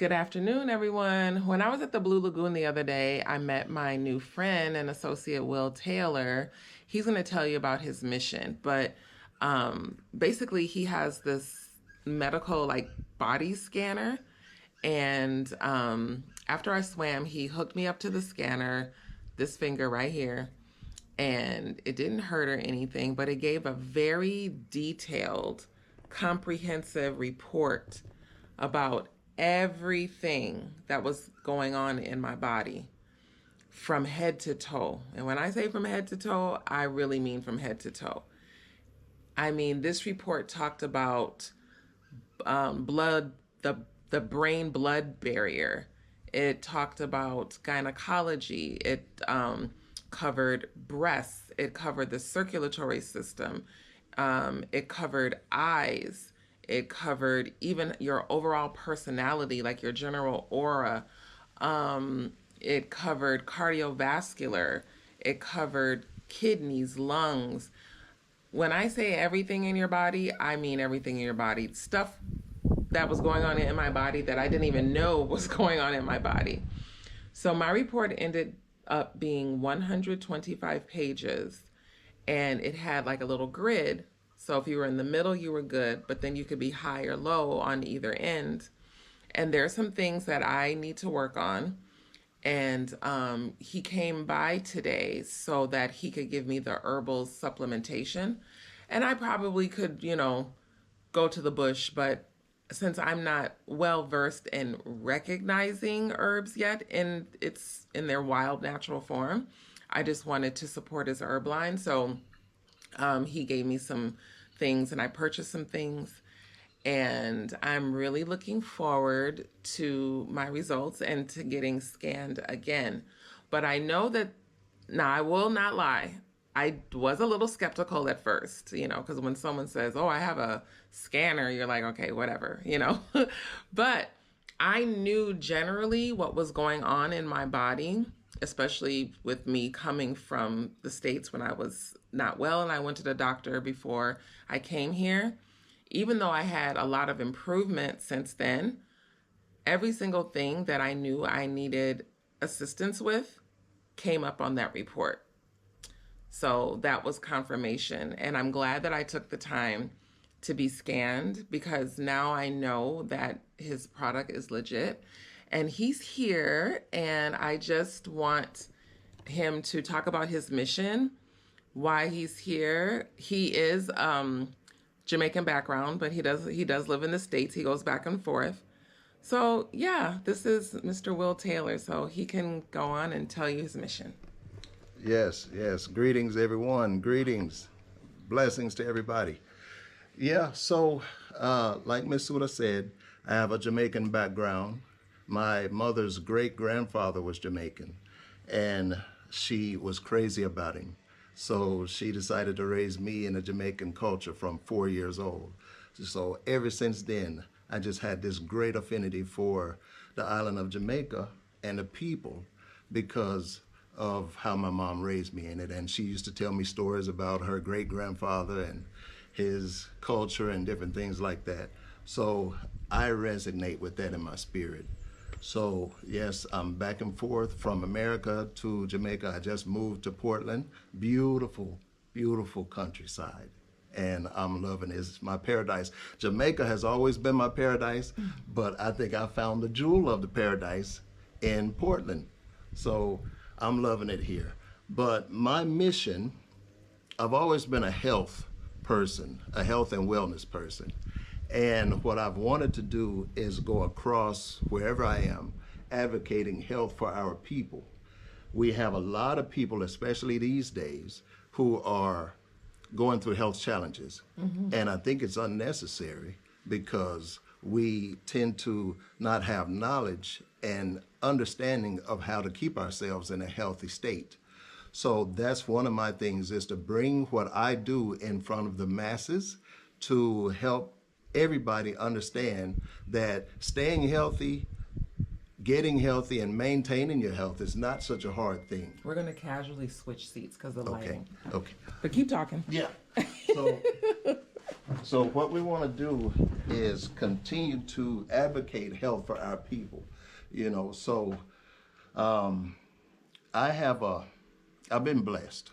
Good afternoon, everyone. When I was at the Blue Lagoon the other day, I met my new friend and associate, Will Taylor. He's going to tell you about his mission, but basically, he has this medical like body scanner. And after I swam, he hooked me up to the scanner, this finger right here, and it didn't hurt or anything, but it gave a very detailed, comprehensive report about everything that was going on in my body from head to toe. And when I say from head to toe, I really mean from head to toe. I mean, this report talked about blood, the brain blood barrier. It talked about gynecology. It covered breasts. It covered the circulatory system. It covered eyes. It covered even your overall personality, like your general aura. It covered cardiovascular. It covered kidneys, lungs. When I say everything in your body, I mean everything in your body. Stuff that was going on in my body that I didn't even know was going on in my body. So my report ended up being 125 pages, and it had like a little grid. So if you were in the middle, you were good, but then you could be high or low on either end. And there's some things that I need to work on. And he came by today so that he could give me the herbal supplementation. And I probably could, go to the bush, but since I'm not well versed in recognizing herbs yet in their wild natural form, I just wanted to support his herb line. So he gave me some things and I purchased some things, and I'm really looking forward to my results and to getting scanned again. But I know that, now I will not lie, I was a little skeptical at first, because when someone says, oh, I have a scanner, you're like, okay, whatever, But I knew generally what was going on in my body, especially with me coming from the States when I was not well and I went to the doctor before I came here. Even though I had a lot of improvement since then, every single thing that I knew I needed assistance with came up on that report. So that was confirmation. And I'm glad that I took the time to be scanned, because now I know that his product is legit. And he's here, and I just want him to talk about his mission, why he's here. He is Jamaican background, but he does live in the States. He goes back and forth. So yeah, this is Mr. Will Taylor, so he can go on and tell you his mission. Yes, yes. Greetings, everyone. Greetings. Blessings to everybody. Yeah, so like Miss Suda said, I have a Jamaican background. My mother's great-grandfather was Jamaican, and she was crazy about him. So she decided to raise me in a Jamaican culture from 4 years old. So ever since then, I just had this great affinity for the island of Jamaica and the people because of how my mom raised me in it. And she used to tell me stories about her great-grandfather and his culture and different things like that. So I resonate with that in my spirit. So yes, I'm back and forth from America to Jamaica. I just moved to Portland. Beautiful, beautiful countryside. And I'm loving it. It's my paradise. Jamaica has always been my paradise, but I think I found the jewel of the paradise in Portland. So I'm loving it here. But my mission, I've always been a health person, a health and wellness person. And what I've wanted to do is go across wherever I am, advocating health for our people. We have a lot of people, especially these days, who are going through health challenges. And I think it's unnecessary because we tend to not have knowledge and understanding of how to keep ourselves in a healthy state. So that's one of my things, is to bring what I do in front of the masses to help everybody understand that staying healthy, getting healthy, and maintaining your health is not such a hard thing. We're going to casually switch seats because of the lighting. Okay. But keep talking. Yeah. So So what we want to do is continue to advocate health for our people. So um, I have I've been blessed,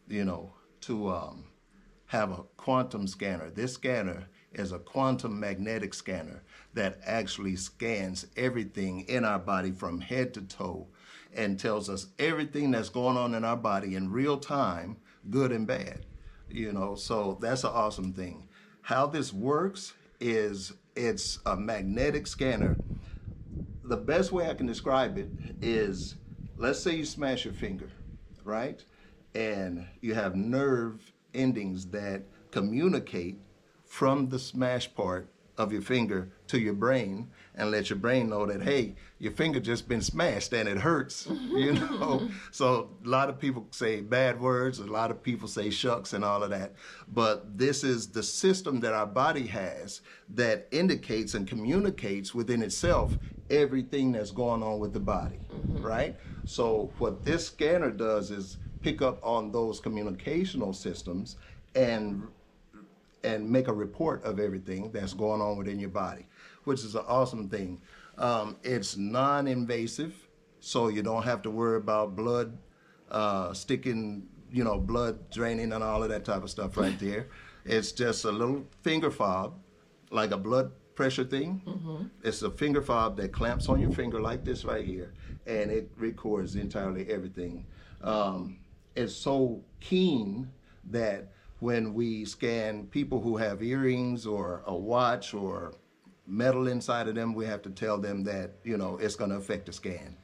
to have a quantum scanner. This scanner is a quantum magnetic scanner that actually scans everything in our body from head to toe and tells us everything that's going on in our body in real time, good and bad. So that's an awesome thing. How this works is it's a magnetic scanner. The best way I can describe it is, let's say you smash your finger, right? And you have nerve endings that communicate from the smash part of your finger to your brain and let your brain know that, hey, your finger just been smashed and it hurts. So a lot of people say bad words, a lot of people say shucks and all of that, but this is the system that our body has that indicates and communicates within itself everything that's going on with the body, right? So what this scanner does is pick up on those communicational systems and make a report of everything that's going on within your body, which is an awesome thing. It's non-invasive, so you don't have to worry about blood sticking, blood draining and all of that type of stuff right there. It's just a little finger fob, like a blood pressure thing. It's a finger fob that clamps on your finger like this right here, and it records entirely everything. It's so keen that when we scan people who have earrings or a watch or metal inside of them, we have to tell them that, it's going to affect the scan.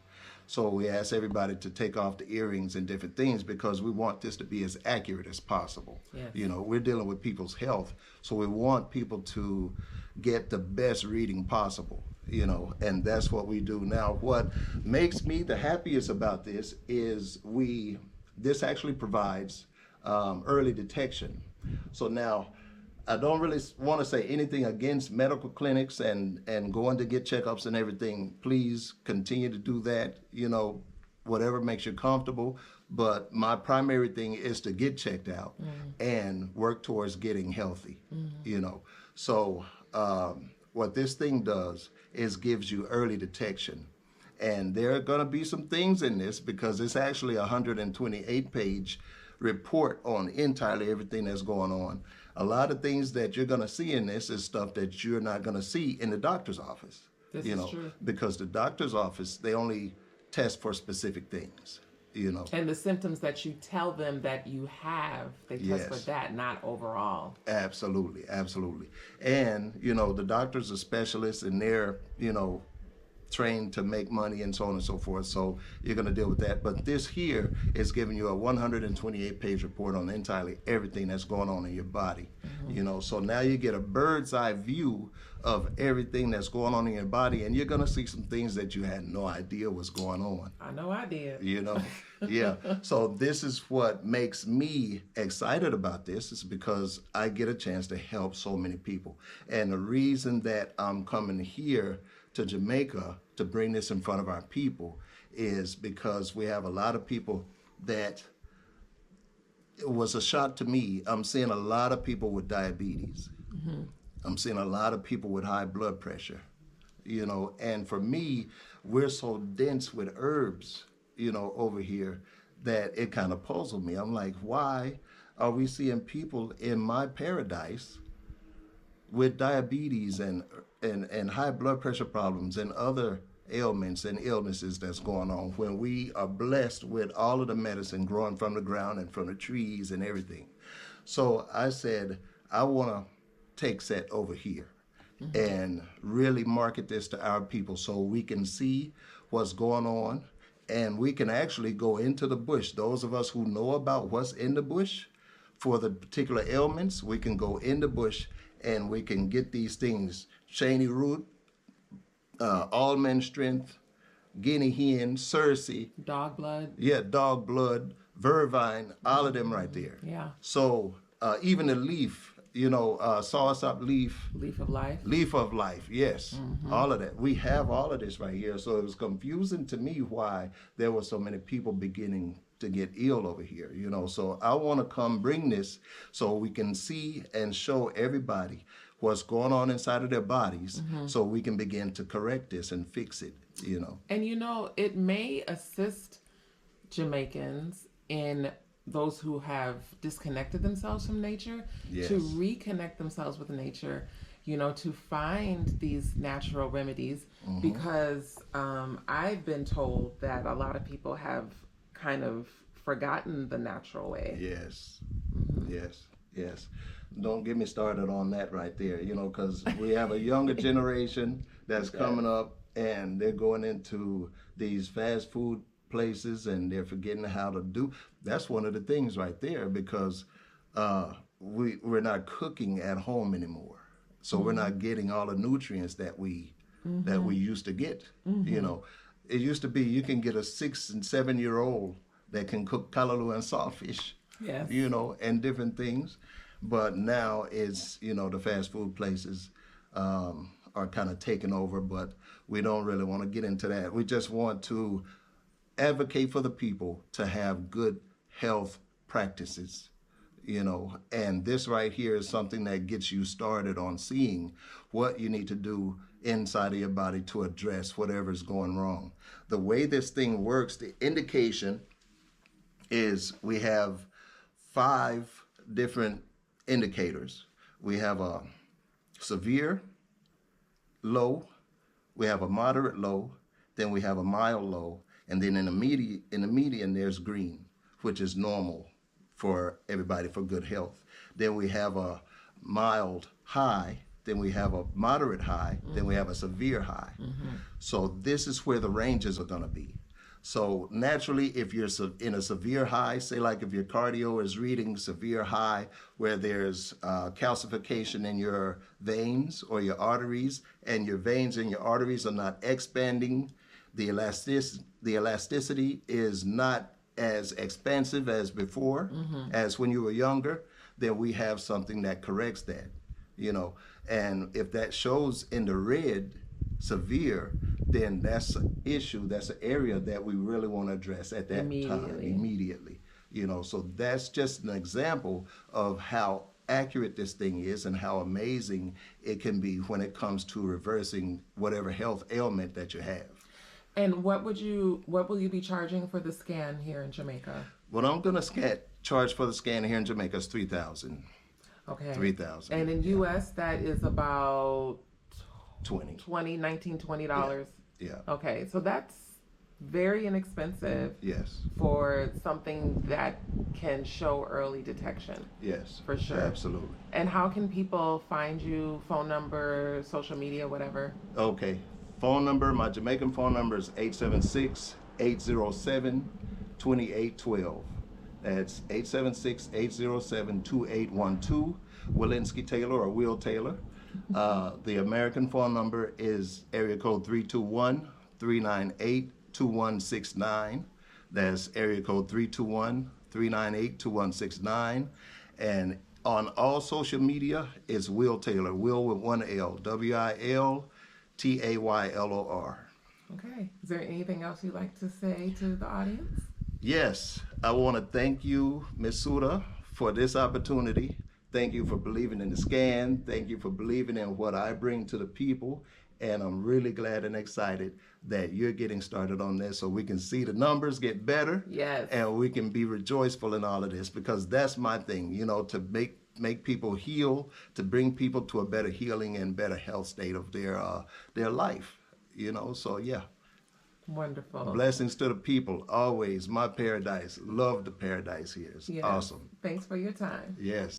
So we ask everybody to take off the earrings and different things because we want this to be as accurate as possible. Yes. We're dealing with people's health, so we want people to get the best reading possible, and that's what we do. Now, what makes me the happiest about this is this actually provides early detection. So now, I don't really want to say anything against medical clinics and going to get checkups and everything. Please continue to do that, whatever makes you comfortable. But my primary thing is to get checked out and work towards getting healthy, So what this thing does is gives you early detection. And there are going to be some things in this because it's actually a 128-page report on entirely everything that's going on. A lot of things that you're going to see in this is stuff that you're not going to see in the doctor's office. This is true. Because the doctor's office, they only test for specific things. And the symptoms that you tell them that you have, they test for that, not overall. Absolutely, absolutely. And, the doctors are specialists and they're, trained to make money and so on and so forth. So you're going to deal with that. But this here is giving you a 128-page report on entirely everything that's going on in your body. So now you get a bird's eye view of everything that's going on in your body, and you're going to see some things that you had no idea was going on. I know I did. Yeah. So this is what makes me excited about this is because I get a chance to help so many people. And the reason that I'm coming here to Jamaica to bring this in front of our people is because we have a lot of people that it was a shock to me. I'm seeing a lot of people with diabetes. I'm seeing a lot of people with high blood pressure, and for me, we're so dense with herbs, over here that it kind of puzzled me. I'm like, why are we seeing people in my paradise with diabetes and high blood pressure problems and other ailments and illnesses that's going on when we are blessed with all of the medicine growing from the ground and from the trees and everything? So I said, I want to take set over here and really market this to our people so we can see what's going on and we can actually go into the bush. Those of us who know about what's in the bush for the particular ailments, we can go in the bush and we can get these things: Cheney root, almond strength, guinea hen, Cersei. Dog blood. Yeah, dog blood, vervine, all of them right there. Yeah. So even the leaf, soursop leaf. Leaf of life. Leaf of life, yes. All of that. We have all of this right here. So it was confusing to me why there were so many people beginning to get ill over here, you know. So I want to come bring this so we can see and show everybody what's going on inside of their bodies, so we can begin to correct this and fix it, you know. And it may assist Jamaicans in those who have disconnected themselves from nature Yes. to reconnect themselves with nature, to find these natural remedies, because I've been told that a lot of people have kind of forgotten the natural way. Yes, yes, yes. Don't get me started on that right there, you know, because we have a younger generation that's coming up and they're going into these fast food places and they're forgetting how to do. That's one of the things right there, because we're not cooking at home anymore. So we're not getting all the nutrients that we used to get. You know, it used to be you can get a 6 and 7 year old that can cook callaloo and saltfish, Yes. you know, and different things. But now it's, you know, the fast food places are kind of taking over, but we don't really want to get into that. We just want to advocate for the people to have good health practices, you know, and this right here is something that gets you started on seeing what you need to do inside of your body to address whatever's going wrong. The way this thing works, the indication is we have 5 different indicators. We have a severe low, we have a moderate low, then we have a mild low, and then in the median there's green, which is normal for everybody for good health. Then we have a mild high, then we have a moderate high, then we have a severe high. So this is where the ranges are going to be. So naturally, if you're in a severe high, say like if your cardio is reading severe high, where there's calcification in your veins or your arteries, and your veins and your arteries are not expanding, the elasticity is not as expansive as before, as when you were younger, then we have something that corrects that, you know. And if that shows in the red, severe, then that's an issue, that's an area that we really want to address at that time, immediately. You know, so that's just an example of how accurate this thing is and how amazing it can be when it comes to reversing whatever health ailment that you have. And what will you be charging for the scan here in Jamaica? What I'm gonna charge for the scan here in Jamaica is $3,000. Okay. 3,000. And in US that is about $20. $20. Yeah. Okay, so that's very inexpensive. Yes. For something that can show early detection. Yes. For sure. Absolutely. And how can people find you? Phone number, social media, whatever? Okay. Phone number, my Jamaican phone number is 876-807-2812. That's 876-807-2812. Walensky Taylor or Will Taylor. The American phone number is area code 321-398-2169. That's area code 321-398-2169. And on all social media, it's Will Taylor. Will with one L. WILTAYLOR. Okay. Is there anything else you'd like to say to the audience? Yes, I want to thank you, Ms. Suda, for this opportunity. Thank you for believing in the scan. Thank you for believing in what I bring to the people. And I'm really glad and excited that you're getting started on this so we can see the numbers get better. Yes. And we can be rejoiceful in all of this, because that's my thing, you know, to make people heal, to bring people to a better healing and better health state of their life, you know. So yeah. Wonderful. Blessings to the people, always. My paradise. Love the paradise here. It's awesome. Thanks for your time. Yes.